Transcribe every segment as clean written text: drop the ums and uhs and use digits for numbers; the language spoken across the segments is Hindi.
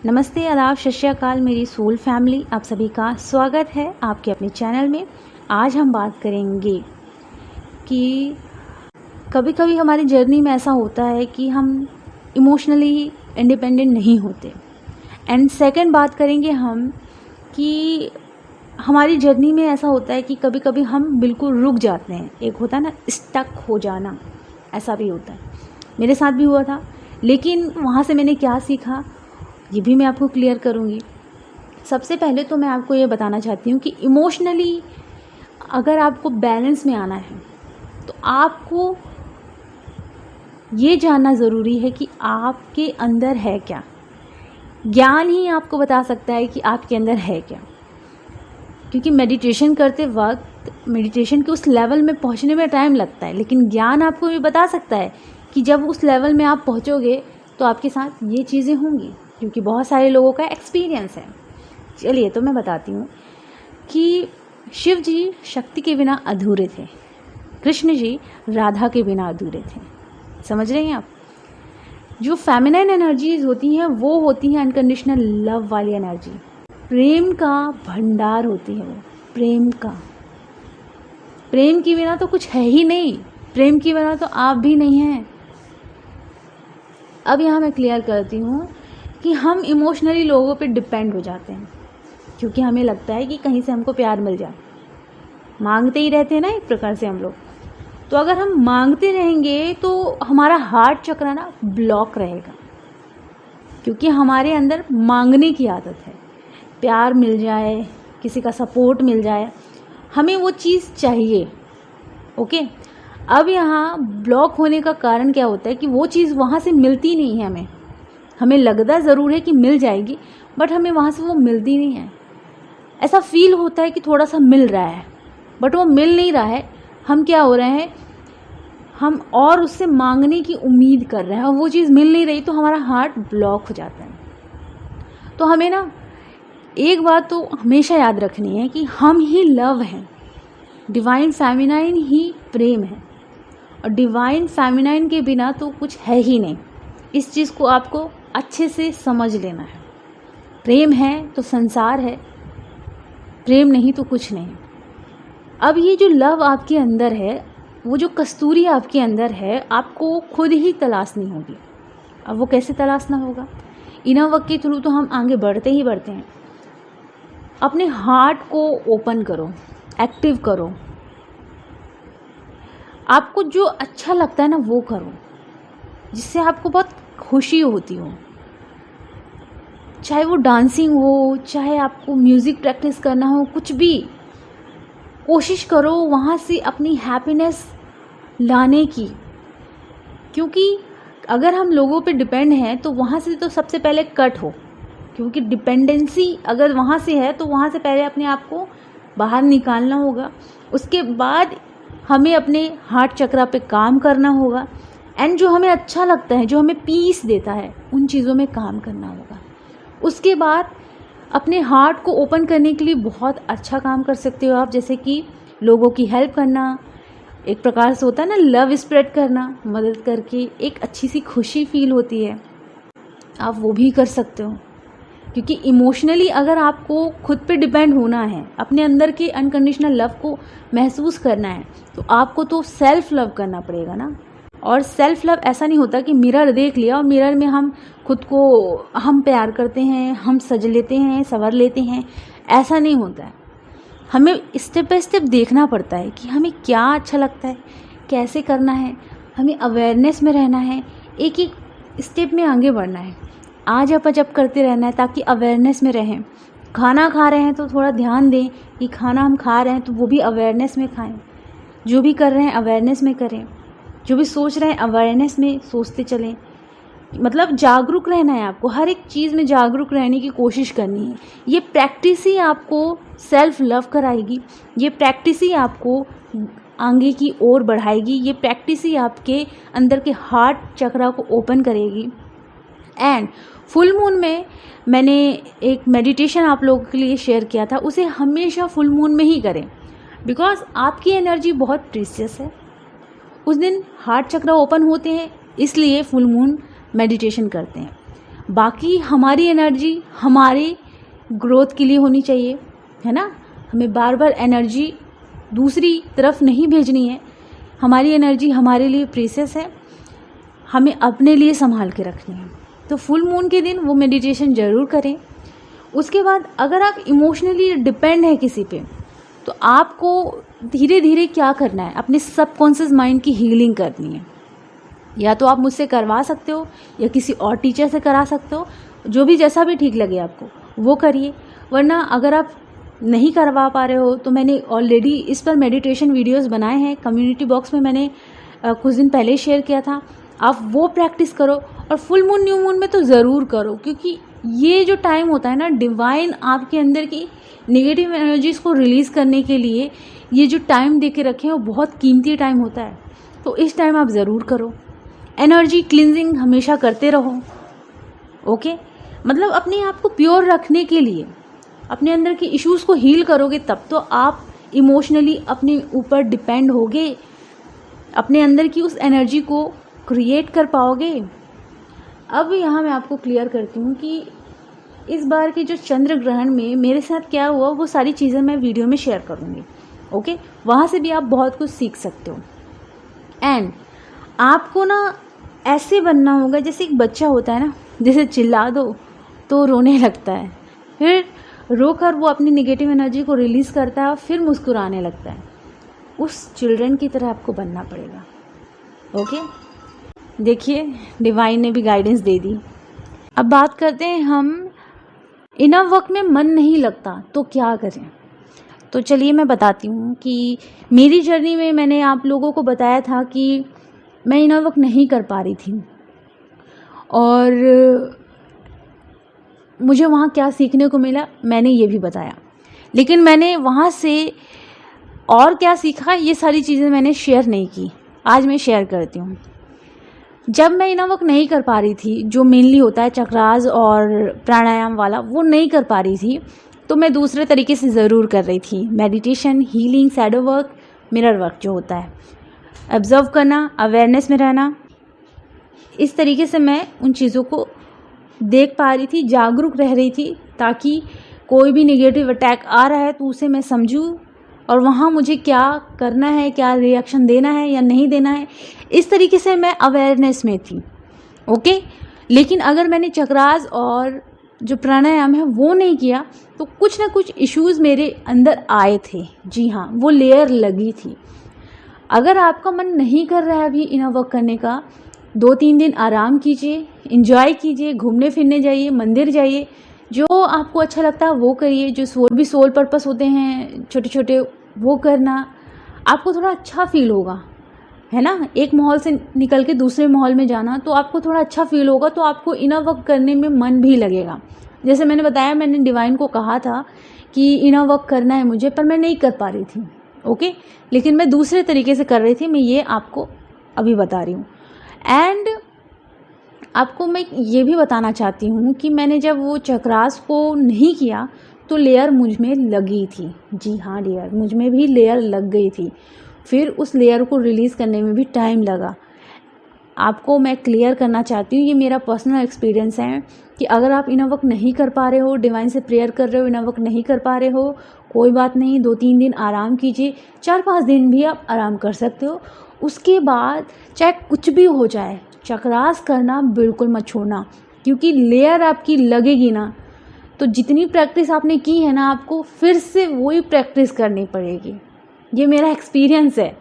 नमस्ते, आदाब, सत श्री अकाल मेरी सोल फैमिली, आप सभी का स्वागत है आपके अपने चैनल में। आज हम बात करेंगे कि कभी कभी हमारी जर्नी में ऐसा होता है कि हम इमोशनली इंडिपेंडेंट नहीं होते। एंड सेकंड बात करेंगे हम कि हमारी जर्नी में ऐसा होता है कि कभी कभी हम बिल्कुल रुक जाते हैं। एक होता है ना स्टक हो जाना, ऐसा भी होता है, मेरे साथ भी हुआ था। लेकिन वहाँ से मैंने क्या सीखा ये भी मैं आपको क्लियर करूँगी। सबसे पहले तो मैं आपको ये बताना चाहती हूँ कि इमोशनली अगर आपको बैलेंस में आना है तो आपको ये जानना ज़रूरी है कि आपके अंदर है क्या। ज्ञान ही आपको बता सकता है कि आपके अंदर है क्या, क्योंकि मेडिटेशन करते वक्त मेडिटेशन के उस लेवल में पहुंचने में टाइम लगता है, लेकिन ज्ञान आपको ये बता सकता है कि जब उस लेवल में आप पहुंचोगे तो आपके साथ ये चीज़ें होंगी, क्योंकि बहुत सारे लोगों का एक्सपीरियंस है। चलिए तो मैं बताती हूँ कि शिव जी शक्ति के बिना अधूरे थे, कृष्ण जी राधा के बिना अधूरे थे। समझ रहे हैं आप? जो फेमिनाइन एनर्जीज होती हैं वो होती हैं अनकंडीशनल लव वाली एनर्जी, प्रेम का भंडार होती है वो, प्रेम का। प्रेम के बिना तो कुछ है ही नहीं, प्रेम के बिना तो आप भी नहीं हैं। अब यहाँ मैं क्लियर करती हूँ कि हम इमोशनली लोगों पे डिपेंड हो जाते हैं, क्योंकि हमें लगता है कि कहीं से हमको प्यार मिल जाए। मांगते ही रहते हैं ना एक प्रकार से हम लोग। तो अगर हम मांगते रहेंगे तो हमारा हार्ट चक्र ना ब्लॉक रहेगा, क्योंकि हमारे अंदर मांगने की आदत है। प्यार मिल जाए, किसी का सपोर्ट मिल जाए, हमें वो चीज़ चाहिए। ओके, अब यहाँ ब्लॉक होने का कारण क्या होता है कि वो चीज़ वहाँ से मिलती नहीं है। हमें लगता ज़रूर है कि मिल जाएगी, बट हमें वहाँ से वो मिलती नहीं है। ऐसा फील होता है कि थोड़ा सा मिल रहा है, बट वो मिल नहीं रहा है। हम क्या हो रहे हैं, हम और उससे मांगने की उम्मीद कर रहे हैं और वो चीज़ मिल नहीं रही, तो हमारा हार्ट ब्लॉक हो जाता है। तो हमें ना एक बात तो हमेशा याद रखनी है कि हम ही लव हैं, डिवाइन फेमिनाइन ही प्रेम है, और डिवाइन फेमिनाइन के बिना तो कुछ है ही नहीं। इस चीज़ को आपको अच्छे से समझ लेना है। प्रेम है तो संसार है, प्रेम नहीं तो कुछ नहीं। अब ये जो लव आपके अंदर है, वो जो कस्तूरी आपके अंदर है, आपको खुद ही तलाशनी होगी। अब वो कैसे तलाशना होगा? इनर वर्क के थ्रू तो हम आगे बढ़ते ही बढ़ते हैं। अपने हार्ट को ओपन करो, एक्टिव करो। आपको जो अच्छा लगता है ना वो करो, जिससे आपको बहुत खुशी होती हो। चाहे वो डांसिंग हो, चाहे आपको म्यूज़िक प्रैक्टिस करना हो, कुछ भी कोशिश करो वहाँ से अपनी हैप्पीनेस लाने की। क्योंकि अगर हम लोगों पे डिपेंड हैं तो वहाँ से तो सबसे पहले कट हो, क्योंकि डिपेंडेंसी अगर वहाँ से है तो वहाँ से पहले अपने आप को बाहर निकालना होगा। उसके बाद हमें अपने हार्ट चक्रा पे काम करना होगा, एंड जो हमें अच्छा लगता है, जो हमें पीस देता है, उन चीज़ों में काम करना होगा। उसके बाद अपने हार्ट को ओपन करने के लिए बहुत अच्छा काम कर सकते हो आप, जैसे कि लोगों की हेल्प करना, एक प्रकार से होता है ना लव स्प्रेड करना, मदद करके एक अच्छी सी खुशी फील होती है, आप वो भी कर सकते हो। क्योंकि इमोशनली अगर आपको खुद पे डिपेंड होना है, अपने अंदर के अनकंडीशनल लव को महसूस करना है, तो आपको तो सेल्फ लव करना पड़ेगा ना। और सेल्फ लव ऐसा नहीं होता कि मिरर देख लिया और मिरर में हम खुद को हम प्यार करते हैं, हम सज लेते हैं, संवर लेते हैं, ऐसा नहीं होता है। हमें स्टेप बाय स्टेप देखना पड़ता है कि हमें क्या अच्छा लगता है, कैसे करना है, हमें अवेयरनेस में रहना है, एक एक स्टेप में आगे बढ़ना है, आज जब करते रहना है ताकि अवेयरनेस में रहें। खाना खा रहे हैं तो थोड़ा ध्यान दें कि खाना हम खा रहे हैं तो वो भी अवेयरनेस में खाएं, जो भी कर रहे हैं अवेयरनेस में करें, जो भी सोच रहे हैं अवेयरनेस में सोचते चलें। मतलब जागरूक रहना है आपको, हर एक चीज़ में जागरूक रहने की कोशिश करनी है। ये प्रैक्टिस ही आपको सेल्फ लव कराएगी, ये प्रैक्टिस ही आपको आगे की ओर बढ़ाएगी, ये प्रैक्टिस ही आपके अंदर के हार्ट चक्रा को ओपन करेगी। एंड फुल मून में मैंने एक मेडिटेशन आप लोगों के लिए शेयर किया था, उसे हमेशा फुल मून में ही करें, बिकॉज आपकी एनर्जी बहुत प्रीशियस है। उस दिन हार्ट चक्र ओपन होते हैं, इसलिए फुल मून मेडिटेशन करते हैं। बाकी हमारी एनर्जी हमारे ग्रोथ के लिए होनी चाहिए, है ना। हमें बार बार एनर्जी दूसरी तरफ नहीं भेजनी है। हमारी एनर्जी हमारे लिए प्रीशियस है, हमें अपने लिए संभाल के रखनी है। तो फुल मून के दिन वो मेडिटेशन ज़रूर करें। उसके बाद अगर आप इमोशनली डिपेंड है किसी पे, तो आपको धीरे धीरे क्या करना है, अपने सबकॉन्शियस माइंड की हीलिंग करनी है। या तो आप मुझसे करवा सकते हो या किसी और टीचर से करा सकते हो, जो भी जैसा भी ठीक लगे आपको वो करिए। वरना अगर आप नहीं करवा पा रहे हो तो मैंने ऑलरेडी इस पर मेडिटेशन वीडियोस बनाए हैं, कम्युनिटी बॉक्स में मैंने कुछ दिन पहले शेयर किया था। आप वो प्रैक्टिस करो और फुल मून न्यू मून में तो ज़रूर करो, क्योंकि ये जो टाइम होता है ना, डिवाइन आपके अंदर की नेगेटिव एनर्जीज़ को रिलीज़ करने के लिए ये जो टाइम दे के रखे हैं वो बहुत कीमती टाइम होता है। तो इस टाइम आप ज़रूर करो। एनर्जी क्लिनजिंग हमेशा करते रहो, ओके। मतलब अपने आप को प्योर रखने के लिए, अपने अंदर की इश्यूज़ को हील करोगे तब तो आप इमोशनली अपने ऊपर डिपेंड होगे, अपने अंदर की उस एनर्जी को क्रिएट कर पाओगे। अब यहाँ मैं आपको क्लियर करती हूँ कि इस बार के जो चंद्र ग्रहण में मेरे साथ क्या हुआ वो सारी चीज़ें मैं वीडियो में शेयर करूँगी, ओके। वहाँ से भी आप बहुत कुछ सीख सकते हो। एंड आपको ना ऐसे बनना होगा जैसे एक बच्चा होता है ना, जैसे चिल्ला दो तो रोने लगता है, फिर रोकर वो अपनी नेगेटिव एनर्जी को रिलीज़ करता है और फिर मुस्कुराने लगता है। उस चिल्ड्रन की तरह आपको बनना पड़ेगा, ओके। देखिए डिवाइन ने भी गाइडेंस दे दी। अब बात करते हैं हम, इनर वर्क में मन नहीं लगता तो क्या करें। तो चलिए मैं बताती हूँ कि मेरी जर्नी में मैंने आप लोगों को बताया था कि मैं इनर वर्क नहीं कर पा रही थी और मुझे वहाँ क्या सीखने को मिला मैंने ये भी बताया। लेकिन मैंने वहाँ से और क्या सीखा ये सारी चीज़ें मैंने शेयर नहीं की, आज मैं शेयर करती हूँ। जब मैं इनर वर्क नहीं कर पा रही थी, जो मेनली होता है चक्रास और प्राणायाम वाला, वो नहीं कर पा रही थी, तो मैं दूसरे तरीके से ज़रूर कर रही थी। Meditation, healing, shadow work, mirror work जो होता है, ऑब्जर्व करना, अवेयरनेस में रहना, इस तरीके से मैं उन चीज़ों को देख पा रही थी, जागरूक रह रही थी, ताकि कोई भी नेगेटिव अटैक आ रहा है तो उसे मैं समझूं और वहाँ मुझे क्या करना है, क्या रिएक्शन देना है या नहीं देना है, इस तरीके से मैं अवेयरनेस में थी, ओके। लेकिन अगर मैंने चक्रास और जो प्राणायाम है वो नहीं किया तो कुछ ना कुछ इश्यूज़ मेरे अंदर आए थे। जी हाँ, वो लेयर लगी थी। अगर आपका मन नहीं कर रहा है अभी इनर वर्क करने का, 2-3 दिन आराम कीजिए, इंजॉय कीजिए, घूमने फिरने जाइए, मंदिर जाइए, जो आपको अच्छा लगता है वो करिए। जो सोल पर्पस होते हैं छोटे छोटे, वो करना, आपको थोड़ा अच्छा फील होगा, है ना। एक माहौल से निकल के दूसरे माहौल में जाना तो आपको थोड़ा अच्छा फील होगा, तो आपको इनर वर्क करने में मन भी लगेगा। जैसे मैंने बताया, मैंने डिवाइन को कहा था कि इनर वर्क करना है मुझे, पर मैं नहीं कर पा रही थी, ओके। लेकिन मैं दूसरे तरीके से कर रही थी, मैं ये आपको अभी बता रही हूँ। एंड आपको मैं ये भी बताना चाहती हूँ कि मैंने जब वो चक्रास को नहीं किया तो लेयर मुझ में लगी थी। जी हाँ डियर, मुझ में भी लेयर लग गई थी। फिर उस लेयर को रिलीज़ करने में भी टाइम लगा। आपको मैं क्लियर करना चाहती हूँ, ये मेरा पर्सनल एक्सपीरियंस है कि अगर आप इनर वर्क नहीं कर पा रहे हो, डिवाइन से प्रेयर कर रहे हो, इनर वर्क नहीं कर पा रहे हो, कोई बात नहीं, 2-3 दिन आराम कीजिए, 4-5 दिन भी आप आराम कर सकते हो। उसके बाद चाहे कुछ भी हो जाए, चक्रास करना बिल्कुल मत छोड़ना, क्योंकि लेयर आपकी लगेगी ना, तो जितनी प्रैक्टिस आपने की है ना, आपको फिर से वही प्रैक्टिस करनी पड़ेगी। ये मेरा एक्सपीरियंस है।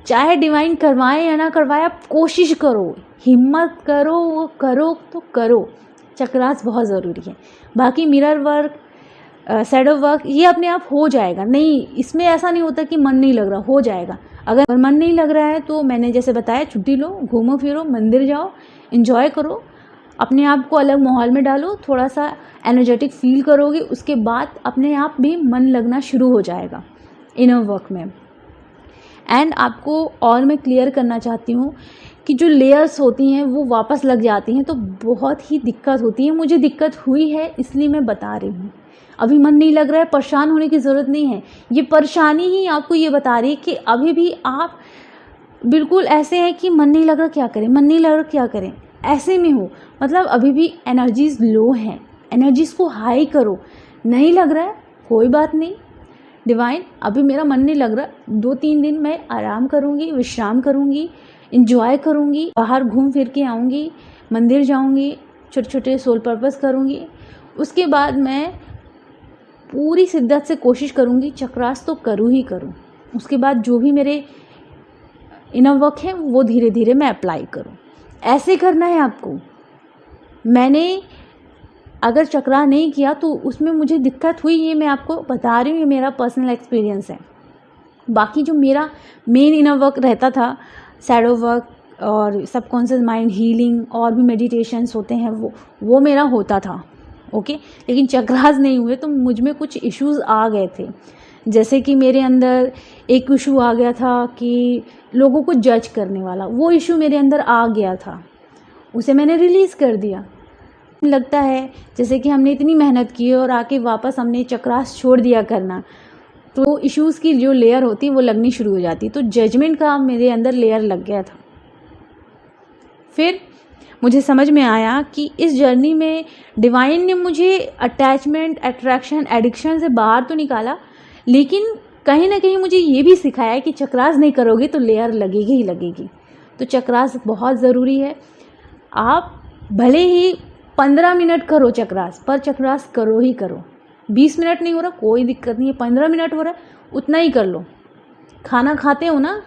चाहे डिवाइन करवाए या ना करवाए, आप कोशिश करो, हिम्मत करो, वो करो तो करो। चक्रास बहुत ज़रूरी है। बाकी मिरर वर्क, शैडो वर्क, ये अपने आप हो जाएगा। नहीं, इसमें ऐसा नहीं होता कि मन नहीं लग रहा, हो जाएगा। अगर मन नहीं लग रहा है तो मैंने जैसे बताया, छुट्टी लो, घूमो फिरो, मंदिर जाओ, एंजॉय करो, अपने आप को अलग माहौल में डालो, थोड़ा सा एनर्जेटिक फील करोगे, उसके बाद अपने आप भी मन लगना शुरू हो जाएगा इनर वर्क में। एंड आपको और मैं क्लियर करना चाहती हूँ कि जो लेयर्स होती हैं वो वापस लग जाती हैं तो बहुत ही दिक्कत होती है। मुझे दिक्कत हुई है, इसलिए मैं बता रही हूँ। अभी मन नहीं लग रहा है, परेशान होने की ज़रूरत नहीं है। ये परेशानी ही आपको ये बता रही है कि अभी भी आप बिल्कुल ऐसे हैं कि मन नहीं लग रहा, क्या करें, मन नहीं लग रहा क्या करें। ऐसे में हो, मतलब अभी भी एनर्जीज लो हैं, एनर्जीज को हाई करो। नहीं लग रहा है, कोई बात नहीं, डिवाइन अभी मेरा मन नहीं लग रहा, 2-3 दिन मैं आराम करूँगी, विश्राम करूँगी, इंजॉय करूँगी, बाहर घूम फिर के आऊँगी, मंदिर जाऊँगी, छोटे छोटे सोल पर्पस करूँगी। उसके बाद मैं पूरी शिद्दत से कोशिश करूँगी चक्रास तो करूँ ही करूँ। उसके बाद जो भी मेरे इनर वर्क है वो धीरे धीरे मैं अप्लाई करूँ। ऐसे करना है आपको। मैंने अगर चक्रा नहीं किया तो उसमें मुझे दिक्कत हुई, ये मैं आपको बता रही हूँ, ये मेरा पर्सनल एक्सपीरियंस है। बाकी जो मेरा मेन इनर वर्क रहता था, शैडो वर्क और सबकॉन्शियस माइंड हीलिंग और भी मेडिटेशंस होते हैं, वो मेरा होता था, ओके। लेकिन चक्रास नहीं हुए तो मुझ में कुछ इश्यूज़ आ गए थे। जैसे कि मेरे अंदर एक इशू आ गया था कि लोगों को जज करने वाला, वो इशू मेरे अंदर आ गया था, उसे मैंने रिलीज़ कर दिया। लगता है जैसे कि हमने इतनी मेहनत की और आके वापस हमने चक्रास छोड़ दिया करना, तो इश्यूज़ की जो लेयर होती है वो लगनी शुरू हो जाती। तो जजमेंट का मेरे अंदर लेयर लग गया था। फिर मुझे समझ में आया कि इस जर्नी में डिवाइन ने मुझे अटैचमेंट, अट्रैक्शन, एडिक्शन से बाहर तो निकाला, लेकिन कहीं ना कहीं मुझे ये भी सिखाया कि चक्रास नहीं करोगे तो लेयर लगेगी ही लगेगी। तो चक्रास बहुत ज़रूरी है। आप भले ही 15 मिनट करो चक्रास, पर चक्रास करो ही करो। 20 मिनट नहीं हो रहा कोई दिक्कत नहीं है, 15 मिनट हो रहा है उतना ही कर लो। खाना खाते हो ना,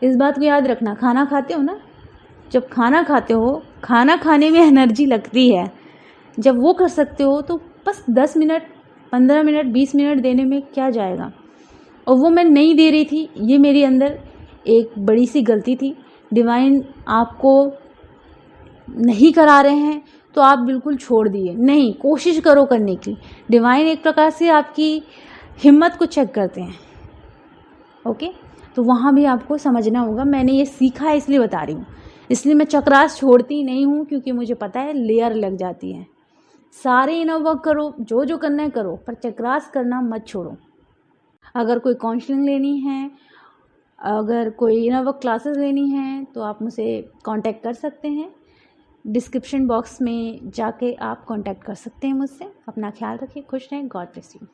इस बात को याद रखना, खाना खाते हो ना, जब खाना खाते हो, खाना खाने में एनर्जी लगती है, जब वो कर सकते हो तो बस 10 मिनट, 15 मिनट, 20 मिनट देने में क्या जाएगा। और वो मैं नहीं दे रही थी, ये मेरे अंदर एक बड़ी सी गलती थी। डिवाइन आपको नहीं करा रहे हैं तो आप बिल्कुल छोड़ दिए नहीं, कोशिश करो करने की। डिवाइन एक प्रकार से आपकी हिम्मत को चेक करते हैं, ओके। तो वहाँ भी आपको समझना होगा। मैंने ये सीखा है इसलिए बता रही हूँ। इसलिए मैं चक्रास छोड़ती नहीं हूँ, क्योंकि मुझे पता है लेयर लग जाती है। सारे इनर वर्क करो, जो जो करना है करो, पर चक्रास करना मत छोड़ो। अगर कोई काउंसलिंग लेनी है, अगर कोई इनर वर्क क्लासेस लेनी है तो आप मुझसे कांटेक्ट कर सकते हैं। डिस्क्रिप्शन बॉक्स में जाके आप कांटेक्ट कर सकते हैं मुझसे। अपना ख्याल रखिए, खुश रहें, गॉड ब्लेस यू।